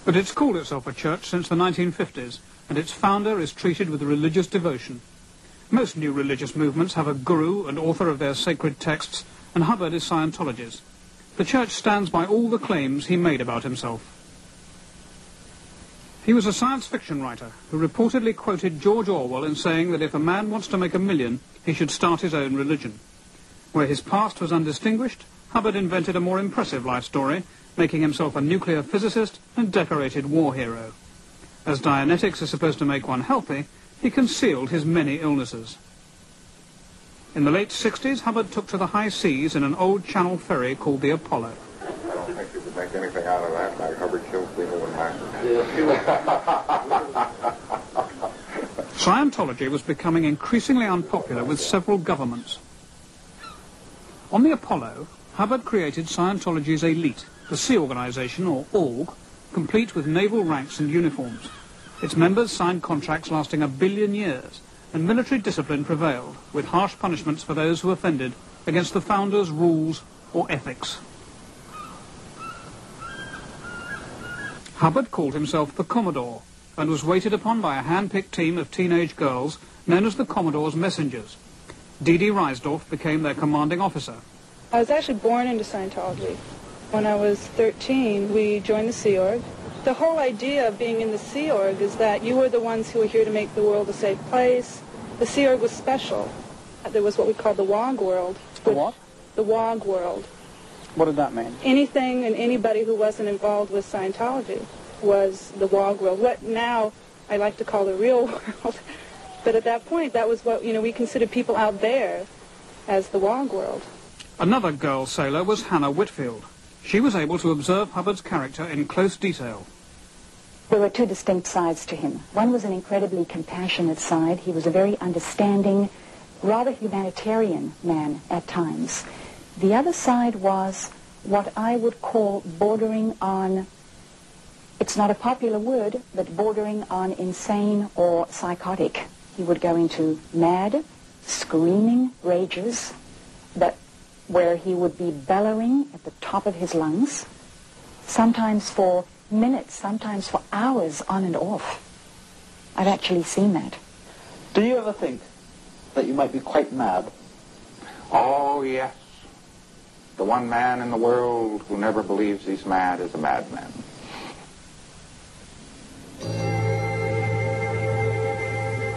But it's called itself a church since the 1950s, and its founder is treated with religious devotion. Most new religious movements have a guru and author of their sacred texts, and Hubbard is Scientology's. The church stands by all the claims he made about himself. He was a science fiction writer who reportedly quoted George Orwell in saying that if a man wants to make $1 million, he should start his own religion. Where his past was undistinguished, Hubbard invented a more impressive life story, making himself a nuclear physicist and decorated war hero. As Dianetics is supposed to make one healthy, he concealed his many illnesses. In the late 60s, Hubbard took to the high seas in an old Channel ferry called the Apollo. I don't think you could make anything out of that, like Hubbard kills people in Master. Scientology was becoming increasingly unpopular with several governments. On the Apollo, Hubbard created Scientology's elite, the Sea Organization, or org, complete with naval ranks and uniforms. Its members signed contracts lasting 1 billion years, and military discipline prevailed, with harsh punishments for those who offended against the founders' rules or ethics. Hubbard called himself the Commodore, and was waited upon by a hand-picked team of teenage girls known as the Commodore's Messengers. Dee Dee Reisdorf became their commanding officer. I was actually born into Scientology. When I was 13, we joined the Sea Org. The whole idea of being in the Sea Org is that you were the ones who were here to make the world a safe place. The Sea Org was special. There was what we called the WOG world. The what? The WOG world. What did that mean? Anything and anybody who wasn't involved with Scientology was the WOG world. What now I like to call the real world. But at that point, that was what, we considered people out there as the WOG world. Another girl sailor was Hannah Whitfield. She was able to observe Hubbard's character in close detail. There were two distinct sides to him. One was an incredibly compassionate side. He was a very understanding, rather humanitarian man at times. The other side was what I would call bordering on, it's not a popular word, but bordering on insane or psychotic. He would go into mad, screaming rages, but where he would be bellowing at the top of his lungs, sometimes for minutes, sometimes for hours on and off. I've actually seen that. Do you ever think that you might be quite mad? Oh, yes. The one man in the world who never believes he's mad is a madman.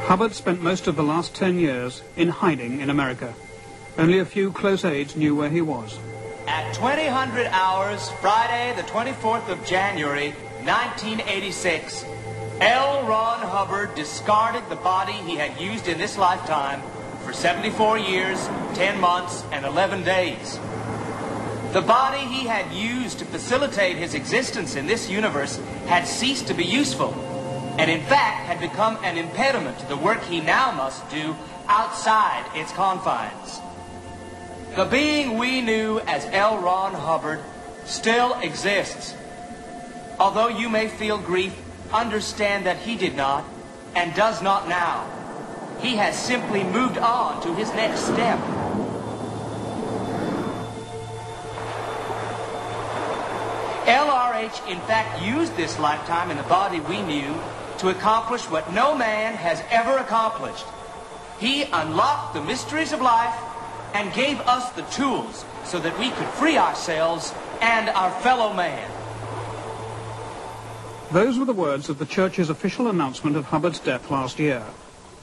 Hubbard spent most of the last 10 years in hiding in America. Only a few close aides knew where he was. At 2000 hours, Friday, the 24th of January, 1986, L. Ron Hubbard discarded the body he had used in this lifetime for 74 years, 10 months, and 11 days. The body he had used to facilitate his existence in this universe had ceased to be useful, and in fact had become an impediment to the work he now must do outside its confines. The being we knew as L. Ron Hubbard still exists. Although you may feel grief, understand that he did not and does not now. He has simply moved on to his next step. LRH, in fact, used this lifetime in the body we knew to accomplish what no man has ever accomplished. He unlocked the mysteries of life and gave us the tools so that we could free ourselves and our fellow man. Those were the words of the church's official announcement of Hubbard's death last year.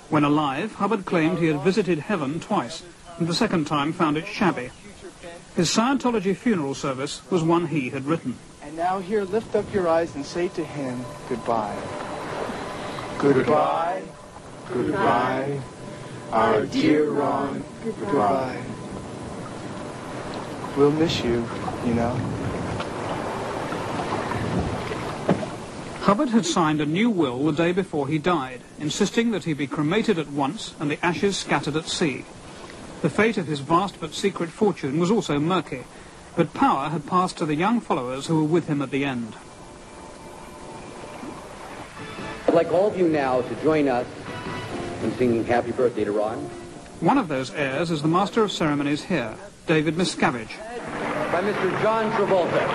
When alive, Hubbard claimed he had visited heaven twice, and the second time found it shabby. His Scientology funeral service was one he had written. And now here, lift up your eyes and say to him, goodbye. Goodbye. Goodbye. Our dear Ron, goodbye. We'll miss you, you know. Hubbard had signed a new will the day before he died, insisting that he be cremated at once and the ashes scattered at sea. The fate of his vast but secret fortune was also murky, but power had passed to the young followers who were with him at the end. I'd like all of you now to join us in singing Happy Birthday to Ron. One of those heirs is the Master of Ceremonies here, David Miscavige. By Mr. John Travolta.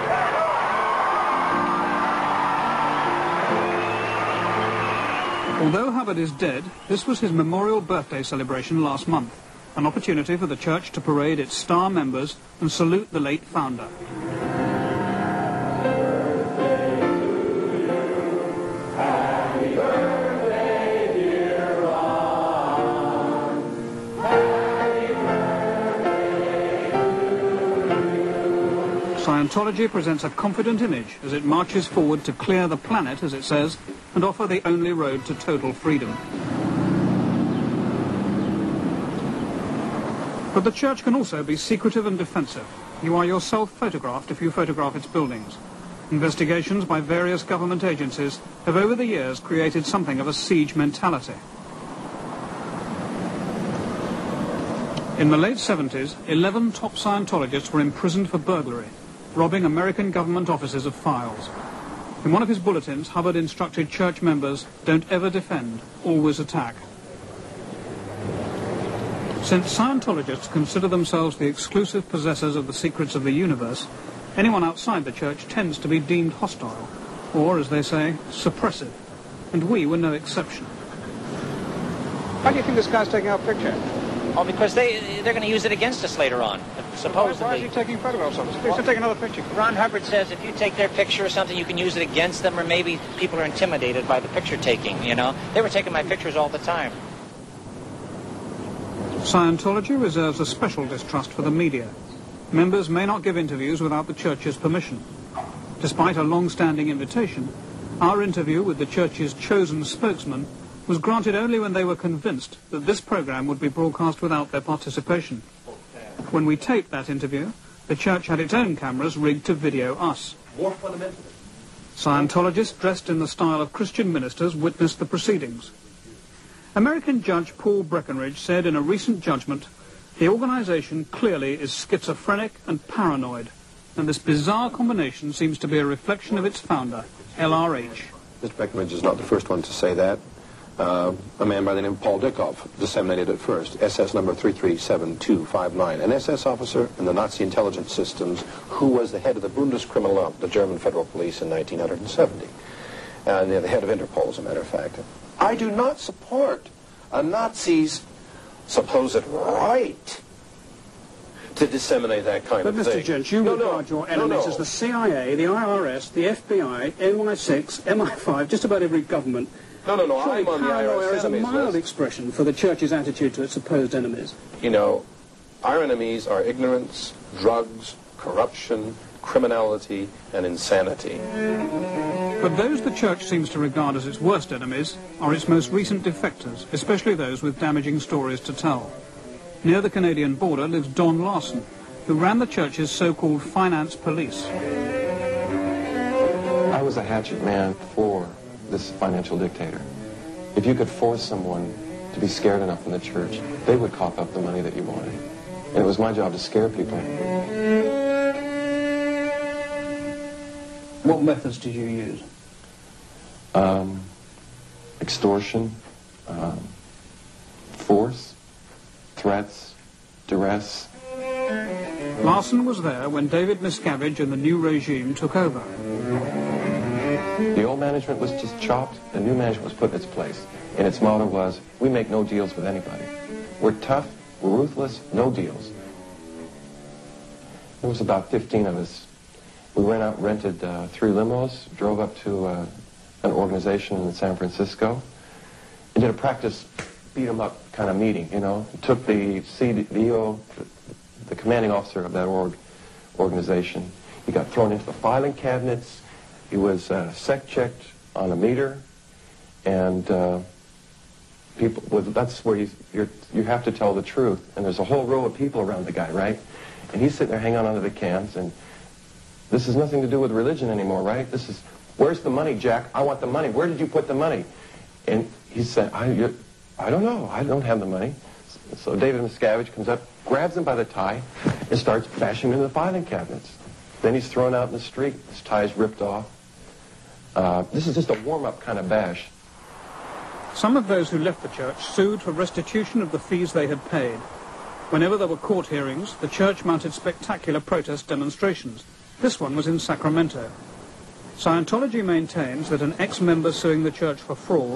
Although Hubbard is dead, this was his memorial birthday celebration last month, an opportunity for the church to parade its star members and salute the late founder. Scientology presents a confident image as it marches forward to clear the planet, as it says, and offer the only road to total freedom. But the church can also be secretive and defensive. You are yourself photographed if you photograph its buildings. Investigations by various government agencies have over the years created something of a siege mentality. In the late 70s, 11 top Scientologists were imprisoned for burglary, robbing American government offices of files. In one of his bulletins, Hubbard instructed church members, don't ever defend, always attack. Since Scientologists consider themselves the exclusive possessors of the secrets of the universe, anyone outside the church tends to be deemed hostile, or, as they say, suppressive, and we were no exception. Why do you think this guy's taking our picture? Oh, because they're going to use it against us later on, supposedly. Why is he taking photographs of us? He should take another picture. Ron Hubbard says if you take their picture or something, you can use it against them, or maybe people are intimidated by the picture taking, you know. They were taking my pictures all the time. Scientology reserves a special distrust for the media. Members may not give interviews without the church's permission. Despite a long-standing invitation, our interview with the church's chosen spokesman was granted only when they were convinced that this program would be broadcast without their participation. When we taped that interview, the church had its own cameras rigged to video us. More fundamentally, Scientologists dressed in the style of Christian ministers witnessed the proceedings. American Judge Paul Breckenridge said in a recent judgment, the organization clearly is schizophrenic and paranoid, and this bizarre combination seems to be a reflection of its founder, LRH. Mr. Breckenridge is not the first one to say that. A man by the name of Paul Dickhoff disseminated it first, SS number 337259, an SS officer in the Nazi intelligence systems who was the head of the Bundeskriminalamt, the German federal police, in 1970. And the head of Interpol, as a matter of fact. I do not support a Nazi's supposed right to disseminate that kind of thing. But Mr. Judge, you regard your enemies as the CIA, the IRS, the FBI, MI6, MI5, just about every government. No, I'm on the IRS is a mild expression for the church's attitude to its supposed enemies. You know, our enemies are ignorance, drugs, corruption, criminality, and insanity. But those the church seems to regard as its worst enemies are its most recent defectors, especially those with damaging stories to tell. Near the Canadian border lives Don Larson, who ran the church's so-called finance police. I was a hatchet man for this financial dictator. If you could force someone to be scared enough in the church, they would cough up the money that you wanted. And it was my job to scare people. What methods did you use? Extortion, force, threats, duress. Larson was there when David Miscavige and the new regime took over. The old management was just chopped, the new management was put in its place. And its motto was, we make no deals with anybody. We're tough, we're ruthless, no deals. There was about 15 of us. We went out and rented 3 limos, drove up to an organization in San Francisco, and did a practice beat-em-up kind of meeting, you know. Took the CDO, the commanding officer of that organization. He got thrown into the filing cabinets. He was sec-checked on a meter, and people. Well, that's where you have to tell the truth. And there's a whole row of people around the guy, right? And he's sitting there hanging on to the cans, and this has nothing to do with religion anymore, right? This is, where's the money, Jack? I want the money. Where did you put the money? And he said, I don't know. I don't have the money. So David Miscavige comes up, grabs him by the tie, and starts bashing him into the filing cabinets. Then he's thrown out in the street. His tie's ripped off. This is just a warm-up kind of bash. Some of those who left the church sued for restitution of the fees they had paid. Whenever there were court hearings, the church mounted spectacular protest demonstrations. This one was in Sacramento. Scientology maintains that an ex-member suing the church for fraud